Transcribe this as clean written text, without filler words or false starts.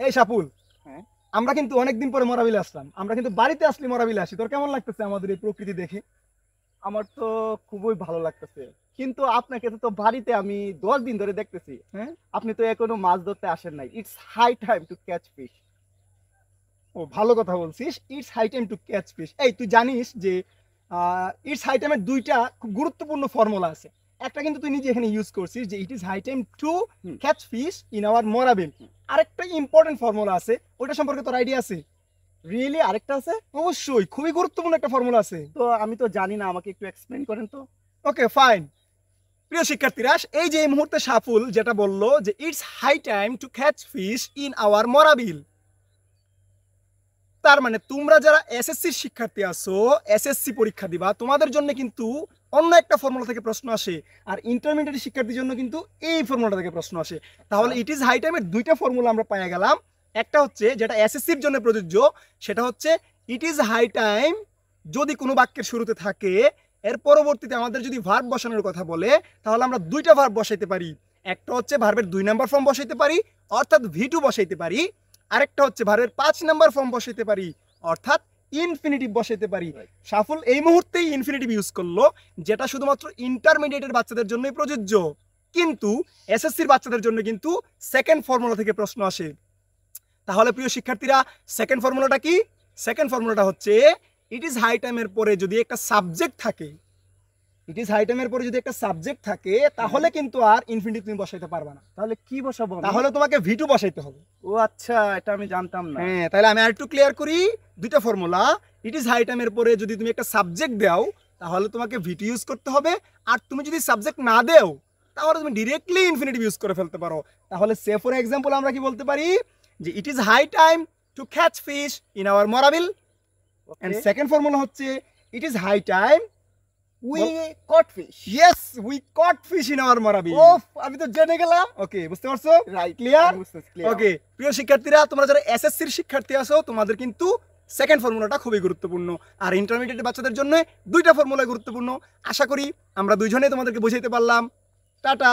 এই সাপুল, হ্যাঁ। আমরা কিন্তু অনেকদিন পরে মরাবিলে আসলাম। আমরা কিন্তু বাড়িতে আসলে মরাবিলে আসি। তোর কেমন লাগতেছে আমাদের এই প্রকৃতি দেখে? আমার তো খুবই ভালো লাগতেছে, কিন্তু আপনাকে তো বাড়িতে আমি 10 দিন ধরে দেখতেছি। হ্যাঁ। আপনি তো এখনো মাছ ধরতে আসেন নাই। It's high time to catch fish. ও, ভালো কথা বলছিস। It's high time to catch fish. এই তুই জানিস যে ইটস হাই টাইমের দুইটা খুব গুরুত্বপূর্ণ ফর্মুলা আছে। একটা কিন্তু তুই নিজে এখানে ইউজ করছিস যে it is high time to hmm. Catch fish in our মোরাবিল। আরেকটা ইম্পর্টেন্ট ফর্মুলা আছে, ওটা সম্পর্কে তোর আইডিয়া আছে? রিয়েলি আরেকটা আছে? অবশ্যই, খুবই গুরুত্বপূর্ণ একটা ফর্মুলা আছে। তো আমি তো জানি না, আমাকে একটু এক্সপ্লেইন করেন তো। ওকে, ফাইন। প্রিয় শিক্ষার্থীরা, এই যে এই মুহূর্তে সাফুল যেটা বললো যে it's high time to catch fish in our মোরাবিল, তার মানে তোমরা যারা এসএসসির শিক্ষার্থী আছো, এসএসসি পরীক্ষা দিবা, তোমাদের জন্য কিন্তু অন্য একটা ফর্মুলা থেকে প্রশ্ন আসে, আর ইন্টারমিডিয়েট শিক্ষার্থীর জন্য কিন্তু এই ফর্মুলাটা থেকে প্রশ্ন আসে। তাহলে ইট ইজ হাই টাইমের দুইটা ফর্মুলা আমরা পাই গেলাম। একটা হচ্ছে যেটা এসএসসির জন্য প্রযোজ্য, সেটা হচ্ছে ইট ইজ হাই টাইম যদি কোনো বাক্যের শুরুতে থাকে, এর পরবর্তীতে আমাদের যদি ভার্ব বসানোর কথা বলে, তাহলে আমরা দুইটা ভার্ব বসাইতে পারি। একটা হচ্ছে ভার্বের 2 নাম্বার ফর্ম বসাইতে পারি, অর্থাৎ ভি2 বসাইতে পারি। আরেকটা হচ্ছে ভার্বের 5 নাম্বার ফর্ম বসাইতে পারি, অর্থাৎ ইনফিনিটিভ বসাইতে পারি। সাফল এই মুহূর্তেই ইনফিনিটিভ ইউজ করলো, যেটা শুধুমাত্র ইন্টারমিডিয়েটের বাচ্চাদের জন্যই প্রযোজ্য, কিন্তু এসএসসির বাচ্চাদের জন্য কিন্তু সেকেন্ড ফর্মুলা থেকে প্রশ্ন আসে। তাহলে প্রিয় শিক্ষার্থীরা, সেকেন্ড ফর্মুলাটা কি? সেকেন্ড ফর্মুলাটা হচ্ছে ইট ইজ হাই টাইমের পরে যদি একটা সাবজেক্ট থাকে, ইট ইজ হাই টাইমের পরে যদি একটা সাবজেক্ট থাকে, তাহলে কিন্তু আর ইনফিনিটিভ তুমি বসাইতে পারবে না। তাহলে কি বসাবো আমি? তাহলে তোমাকে ভি2 বসাইতে হবে। ও আচ্ছা, এটা আমি জানতাম না। হ্যাঁ, তাহলে আমি আর একটু ক্লিয়ার করি। দুইটা ফর্মুলা, ইট ইজ হাই টাইমের পরে যদি তুমি একটা সাবজেক্ট দাও, তাহলে তোমাকে ভি2 ইউজ করতে হবে। আর তুমি যদি সাবজেক্ট না দাও, তাহলে তুমি ডিরেক্টলি ইনফিনিটিভ ইউজ করে ফেলতে পারো। তাহলে সে ফর এক্সাম্পল আমরা কি বলতে পারি যে it is high time to catch fish in our মোরাবিল। এন্ড সেকেন্ড ফর্মুলা হচ্ছে it is high time we caught fish. Yes, we caught fish in our মোরাবিল। ওফ, আমি তো জেনে গেলাম। ওকে, বুঝতে পারছো? Right, clear? ক্লিয়ার। ওকে, প্রিয় শিক্ষার্থীরা, তোমরা যারা এসএসসির শিক্ষার্থী আছো, তোমাদের কিন্তু সেকেন্ড ফর্মুলাটা খুবই গুরুত্বপূর্ণ, আর ইন্টারমিডিয়েট বাচ্চাদের জন্য দুইটা ফর্মুলা গুরুত্বপূর্ণ। আশা করি আমরা দুইজনেই তোমাদেরকে বুঝাইতে পারলাম। টাটা।